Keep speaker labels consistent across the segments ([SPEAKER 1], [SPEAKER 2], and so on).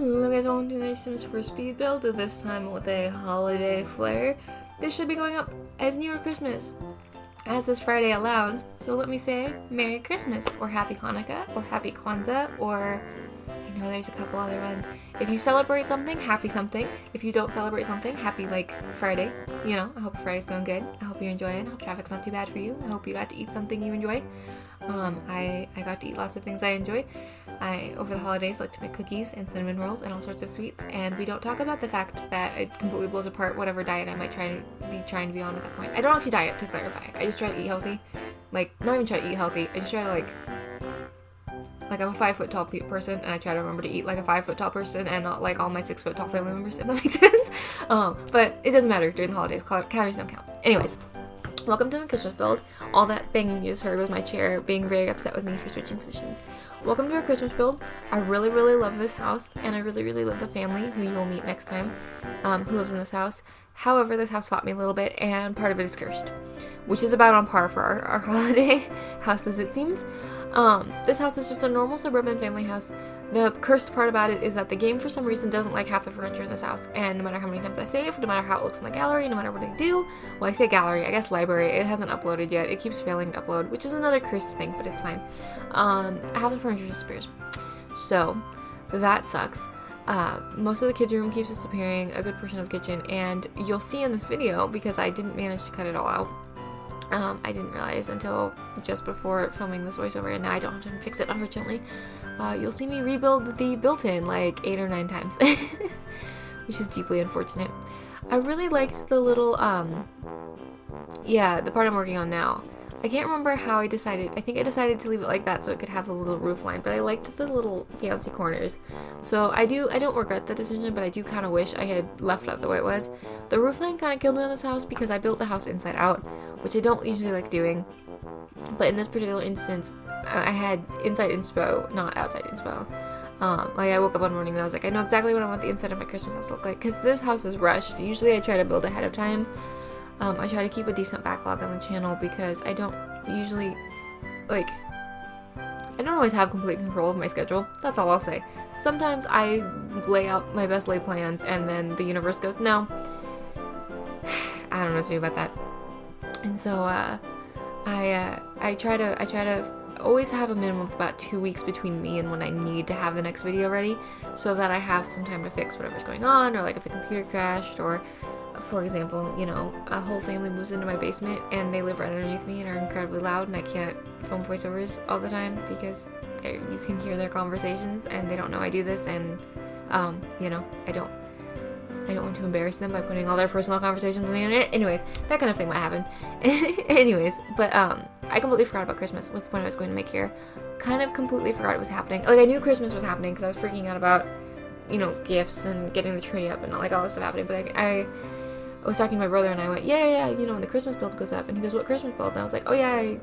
[SPEAKER 1] Hello guys, welcome to the Sims 4 speed build, this time with a holiday flair. This should be going up as near Christmas as this Friday allows, so let me say Merry Christmas, or Happy Hanukkah, or Happy Kwanzaa, or I know there's a couple other ones. If you celebrate something, happy something. If you don't celebrate something, happy like Friday. You know, I hope Friday's going good. I hope you're enjoying. I hope traffic's not too bad for you. I hope you got to eat something you enjoy. I got to eat lots of things I enjoy. I, over the holidays, like to make cookies and cinnamon rolls and all sorts of sweets, and we don't talk about the fact that it completely blows apart whatever diet I might trying to be on at that point. I don't actually diet, to clarify. I just try to eat healthy. Like, not even try to eat healthy, I just try to like I'm a 5 foot tall person, and I try to remember to eat like a 5 foot tall person and not like all my 6 foot tall family members, if that makes sense. But it doesn't matter during the holidays, calories don't count. Anyways. Welcome to my Christmas build. All that banging you just heard was my chair being very upset with me for switching positions. Welcome to our Christmas build. I really, really love this house, and I really, really love the family who you will meet next time, who lives in this house. However, this house fought me a little bit, and part of it is cursed, which is about on par for our holiday houses, it seems. This house is just a normal suburban family house. The cursed part about it is that the game for some reason doesn't like half the furniture in this house, and no matter how many times I save, no matter how it looks in the gallery, no matter what I do, well, I say gallery, I guess library, it hasn't uploaded yet. It keeps failing to upload, which is another cursed thing, but it's fine. Half the furniture disappears. So, that sucks. Most of the kids' room keeps disappearing, a good portion of the kitchen, and you'll see in this video, because I didn't manage to cut it all out, I didn't realize until just before filming this voiceover, and now I don't have time to fix it, unfortunately. You'll see me rebuild the built-in like 8 or 9 times, which is deeply unfortunate. I really liked the little, the part I'm working on now. I can't remember how I decided. I think I decided to leave it like that so it could have a little roof line, but I liked the little fancy corners. So I don't regret the decision, but I do kind of wish I had left it the way it was. The roof line kind of killed me on this house because I built the house inside out, which I don't usually like doing. But in this particular instance, I had inside inspo, not outside inspo. I woke up one morning and I was like, I know exactly what I want the inside of my Christmas house to look like, because this house is rushed. Usually I try to build ahead of time. I try to keep a decent backlog on the channel because I don't usually, I don't always have complete control of my schedule. That's all I'll say. Sometimes I lay out my best laid plans and then the universe goes, no. I don't know what to do about that. And so, I try to always have a minimum of about 2 weeks between me and when I need to have the next video ready, so that I have some time to fix whatever's going on, or like if the computer crashed, or for example, you know, a whole family moves into my basement and they live right underneath me and are incredibly loud, and I can't film voiceovers all the time because you can hear their conversations and they don't know I do this, and you know, I don't want to embarrass them by putting all their personal conversations on the internet. Anyways, that kind of thing might happen. Anyways, but I completely forgot about Christmas. What's the point I was going to make here? Kind of completely forgot it was happening. Like, I knew Christmas was happening because I was freaking out about, you know, gifts and getting the tree up and all this stuff happening, but I was talking to my brother and I went, yeah, you know, when the Christmas build goes up, and he goes, what Christmas build? And I was like, oh yeah, I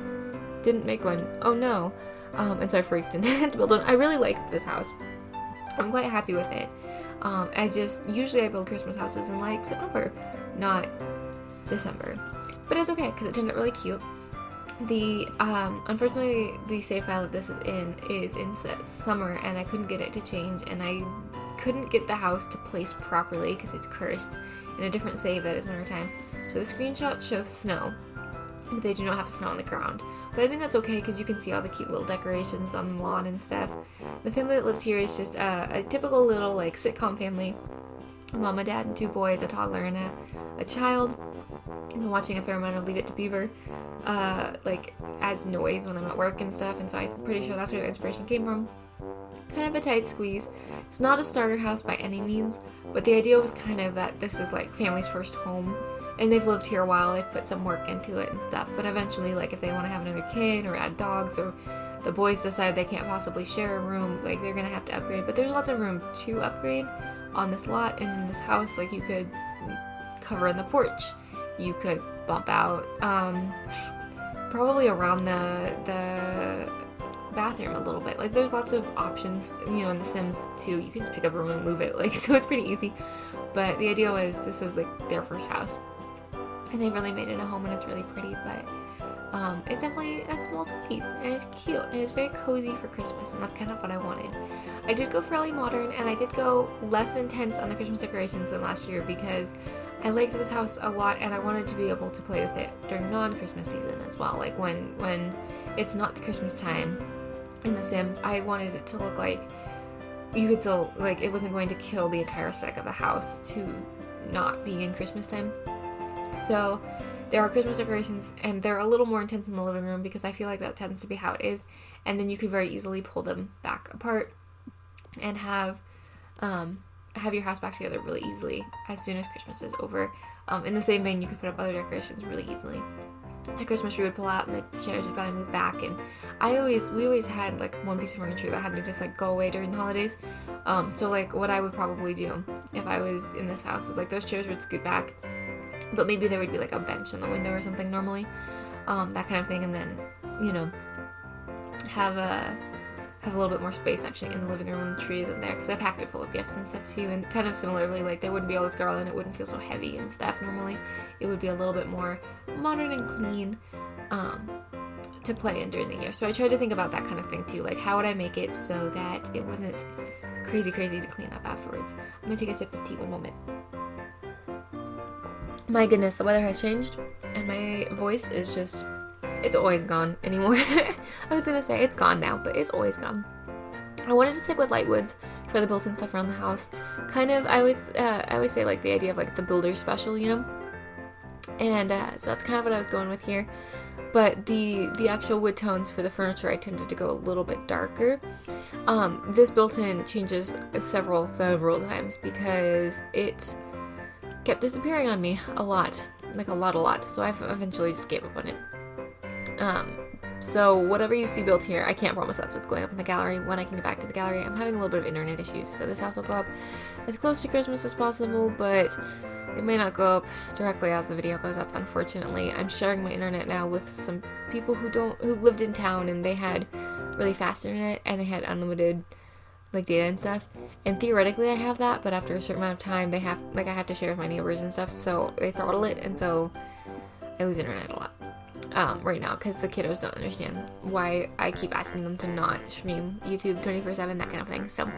[SPEAKER 1] didn't make one. Oh no. And so I freaked and had to build one. I really liked this house. I'm quite happy with it. Usually I build Christmas houses in like September, not December. But it's okay, because it turned out really cute. Unfortunately, the save file that this is in summer, and I couldn't get it to change, and I couldn't get the house to place properly because it's cursed in a different save that is wintertime. So the screenshot shows snow, but they do not have snow on the ground. But I think that's okay because you can see all the cute little decorations on the lawn and stuff. The family that lives here is just a typical little like sitcom family. A mom, a dad, and 2 boys, a toddler, and a child. I've been watching a fair amount of Leave It to Beaver, as noise when I'm at work and stuff, and so I'm pretty sure that's where the inspiration came from. Kind of a tight squeeze. It's not a starter house by any means, but the idea was kind of that this is like family's first home, and they've lived here a while, they've put some work into it and stuff, but eventually, like, if they want to have another kid or add dogs, or the boys decide they can't possibly share a room, like, they're gonna have to upgrade. But there's lots of room to upgrade on this lot and in this house. Like, you could cover in the porch, you could bump out probably around the bathroom a little bit. Like, there's lots of options, you know, in The Sims 2. You can just pick up a room and move it, like, so it's pretty easy. But the idea was this was like their first house, and they've really made it a home, and it's really pretty. But it's definitely a small piece, and it's cute, and it's very cozy for Christmas, and that's kind of what I wanted. I did go fairly modern, and I did go less intense on the Christmas decorations than last year because I liked this house a lot, and I wanted to be able to play with it during non-Christmas season as well. Like when it's not the Christmas time in The Sims, I wanted it to look like you could still, like, it wasn't going to kill the entire aesthetic of the house to not be in Christmas time. So there are Christmas decorations, and they're a little more intense in the living room because I feel like that tends to be how it is. And then you could very easily pull them back apart and have your house back together really easily as soon as Christmas is over. In the same vein, you could put up other decorations really easily. The Christmas tree would pull out, and the chairs would probably move back. And we always had like one piece of furniture that had to just like go away during the holidays. So like what I would probably do if I was in this house is like those chairs would scoot back, but maybe there would be like a bench in the window or something normally, that kind of thing. And then, you know, have a little bit more space actually in the living room when the tree isn't there, because I packed it full of gifts and stuff too. And kind of similarly, like there wouldn't be all this garland, it wouldn't feel so heavy and stuff normally. It would be a little bit more modern and clean to play in during the year. So I tried to think about that kind of thing too, like how would I make it so that it wasn't crazy to clean up afterwards. I'm gonna take a sip of tea, one moment. My goodness, the weather has changed and my voice is just, it's always gone anymore. I was gonna say it's gone now, but it's always gone. I wanted to stick with light woods for the built-in stuff around the house. Kind of, I always say like the idea of like the builder's special, you know? And so that's kind of what I was going with here. But the actual wood tones for the furniture, I tended to go a little bit darker. This built-in changes several times because it kept disappearing on me a lot. Like a lot. So I've eventually just gave up on it. So whatever you see built here, I can't promise that's what's going up in the gallery. When I can get back to the gallery, I'm having a little bit of internet issues, so this house will go up as close to Christmas as possible, but it may not go up directly as the video goes up, unfortunately. I'm sharing my internet now with some people who lived in town, and they had really fast internet, and they had unlimited like data and stuff, and theoretically I have that, but after a certain amount of time I have to share with my neighbors and stuff, so they throttle it, and so I lose internet a lot. Right now, because the kiddos don't understand why I keep asking them to not stream YouTube 24/7, that kind of thing. So,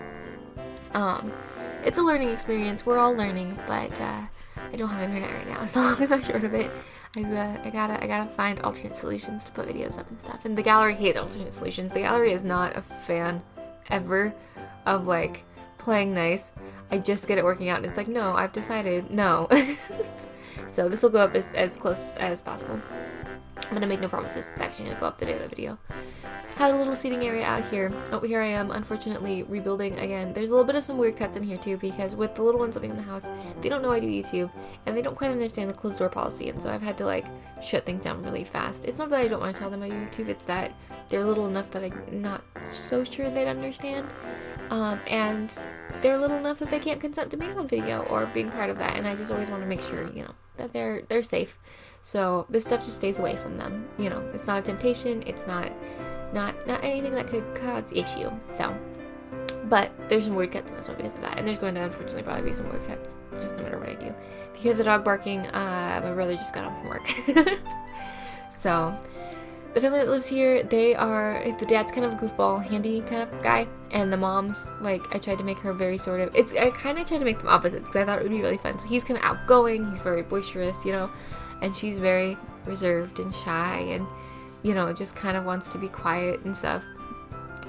[SPEAKER 1] it's a learning experience. We're all learning, but I don't have internet right now. So long and the short of it, I gotta find alternate solutions to put videos up and stuff. And the gallery hates alternate solutions. The gallery is not a fan ever of like playing nice. I just get it working out, and it's like, no, I've decided no. So this will go up as close as possible. I'm gonna make no promises. It's actually gonna go up the day of the video. Had a little seating area out here. Oh, here I am, unfortunately, rebuilding again. There's a little bit of some weird cuts in here too, because with the little ones living in the house, they don't know I do YouTube, and they don't quite understand the closed door policy, and so I've had to like shut things down really fast. It's not that I don't want to tell them I do YouTube, it's that they're little enough that I'm not so sure they'd understand. And they're little enough that they can't consent to being on video or being part of that, and I just always want to make sure, you know, that they're safe. So this stuff just stays away from them. You know, it's not a temptation. It's not anything that could cause issue. So, but there's some weird cuts in this one because of that, and there's going to unfortunately probably be some weird cuts, just no matter what I do. If you hear the dog barking, my brother just got home from work. So, the family that lives here, the dad's kind of a goofball, handy kind of guy, and the mom's, like, I tried to make her very sort of, I kind of tried to make them opposites, because I thought it would be really fun. So he's kind of outgoing, he's very boisterous, you know, and she's very reserved and shy, and, you know, just kind of wants to be quiet and stuff.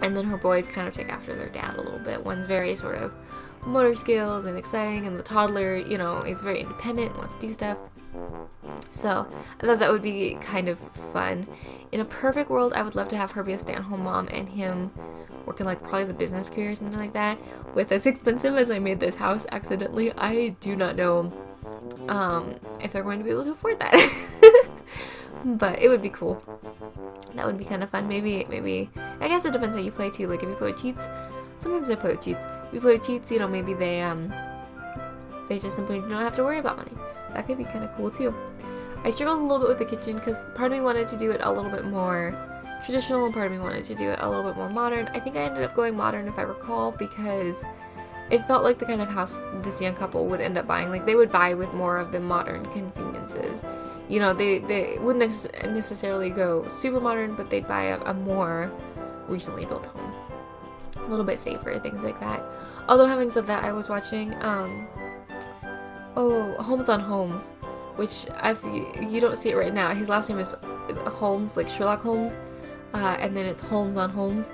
[SPEAKER 1] And then her boys kind of take after their dad a little bit. One's very sort of motor skills and exciting, and the toddler, you know, is very independent and wants to do stuff. So I thought that would be kind of fun. In a perfect world, I would love to have her be a stay-at-home mom and him working like probably the business career or something like that. With as expensive as I made this house accidentally, I do not know if they're going to be able to afford that. But it would be cool. That would be kind of fun. Maybe I guess it depends how you play too. Like if you play with cheats, sometimes I play with cheats. If you play with cheats, you know, maybe they just simply don't have to worry about money. That could be kind of cool too. I struggled a little bit with the kitchen because part of me wanted to do it a little bit more traditional and part of me wanted to do it a little bit more modern. I think I ended up going modern if I recall, because it felt like the kind of house this young couple would end up buying. Like they would buy with more of the modern conveniences. they wouldn't necessarily go super modern, but they'd buy a more recently built home, a little bit safer, things like that. Although having said that, I was watching Homes on Homes, which if you don't see it right now, his last name is Holmes, like Sherlock Holmes, and then it's Holmes on Homes,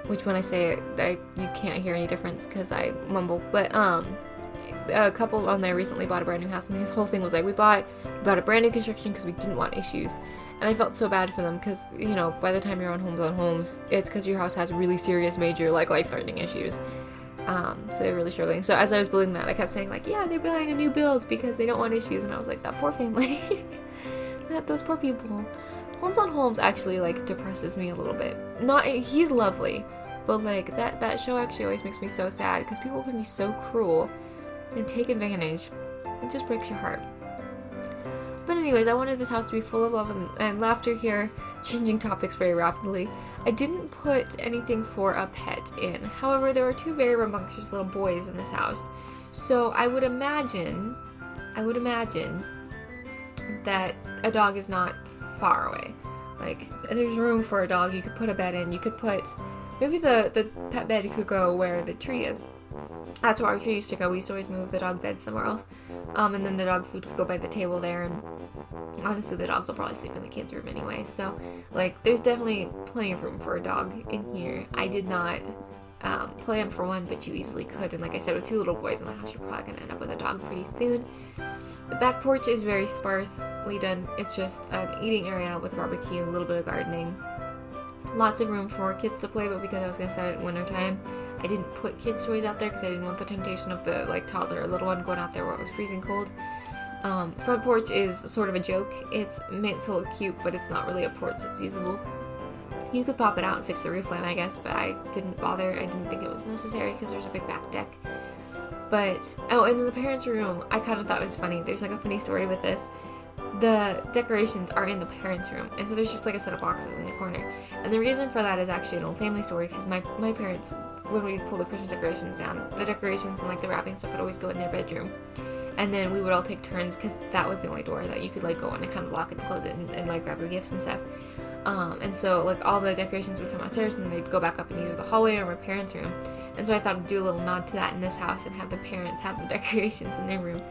[SPEAKER 1] which when I say it, you can't hear any difference because I mumble. But a couple on there recently bought a brand new house, and his whole thing was like, we bought a brand new construction because we didn't want issues. And I felt so bad for them because, by the time you're on Homes, it's because your house has really serious, major, like, life-threatening issues. So they're really struggling. So as I was building that, I kept saying, like, yeah, they're buying a new build because they don't want issues. And I was like, that poor family. Those poor people. Homes on Homes actually, like, depresses me a little bit. He's lovely, but, like, that show actually always makes me so sad because people can be so cruel and take advantage. It just breaks your heart. But anyways, I wanted this house to be full of love and laughter here, changing topics very rapidly. I didn't put anything for a pet in. However, there were two very rambunctious little boys in this house. So I would imagine that a dog is not far away. Like, there's room for a dog. You could put a bed in. You could put, maybe the pet bed could go where the tree is. That's where our tree used to go. We used to always move the dog bed somewhere else. And then the dog food could go by the table there. And honestly, the dogs will probably sleep in the kids' room anyway. So, like, there's definitely plenty of room for a dog in here. I did not plan for one, but you easily could. And like I said, with two little boys in the house, you're probably going to end up with a dog pretty soon. The back porch is very sparsely done. It's just an eating area with a barbecue, a little bit of gardening. Lots of room for kids to play, but because I was going to set it in wintertime, I didn't put kids' toys out there because I didn't want the temptation of the, like, toddler or little one going out there where it was freezing cold. Front porch is sort of a joke. It's meant to look cute, but it's not really a porch that's usable. You could pop it out and fix the roof line, I guess, but I didn't bother. I didn't think it was necessary because there's a big back deck. But, and then the parents' room, I kind of thought was funny. There's, like, a funny story with this. The decorations are in the parents' room, and so there's just, like, a set of boxes in the corner. And the reason for that is actually an old family story, because my parents, when we would pull the Christmas decorations down, the decorations and, like, the wrapping stuff would always go in their bedroom. And then we would all take turns, because that was the only door that you could, like, go on and kind of lock it and close it and like, grab your gifts and stuff. And so, like, all the decorations would come upstairs, and they'd go back up in either the hallway or my parents' room. And so I thought I'd do a little nod to that in this house and have the parents have the decorations in their room.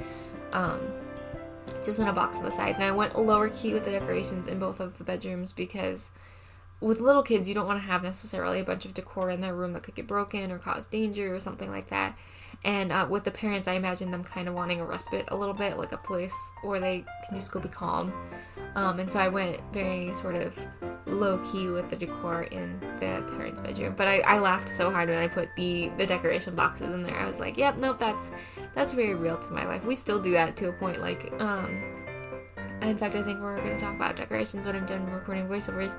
[SPEAKER 1] Just in a box on the side. And I went lower key with the decorations in both of the bedrooms because with little kids, you don't want to have necessarily a bunch of decor in their room that could get broken or cause danger or something like that. And with the parents, I imagine them kind of wanting a respite a little bit, like a place where they can just go be calm. And so I went very sort of low-key with the decor in the parents' bedroom. But I laughed so hard when I put the decoration boxes in there. I was like, yep, nope, that's very real to my life. We still do that to a point, like, in fact, I think we're going to talk about decorations when I'm done recording voiceovers.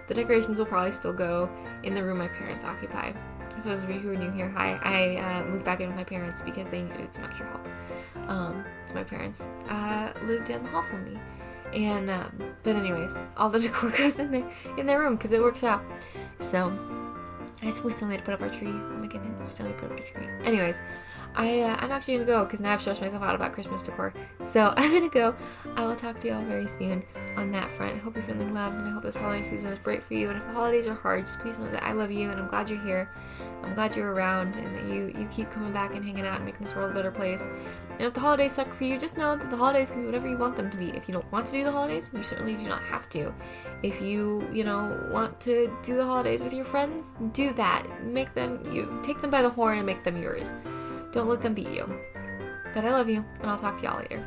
[SPEAKER 1] The decorations will probably still go in the room my parents occupy. For those of you who are new here, hi, I moved back in with my parents because they needed some extra help. So my parents lived down the hall from me. And, but anyways, all the decor goes in their room because it works out. So, I guess we still need to put up our tree. Oh my goodness, we still need to put up our tree. Anyways, I'm actually gonna go because now I've stressed myself out about Christmas decor. So I'm gonna go. I will talk to y'all very soon on that front. I hope you're feeling loved, and I hope this holiday season is great for you. And if the holidays are hard, just please know that I love you, and I'm glad you're here. I'm glad you're around, and that you keep coming back and hanging out and making this world a better place. And if the holidays suck for you, just know that the holidays can be whatever you want them to be. If you don't want to do the holidays, you certainly do not have to. If you want to do the holidays with your friends, do that. Take them by the horn and make them yours. Don't let them beat you. But I love you, and I'll talk to y'all later.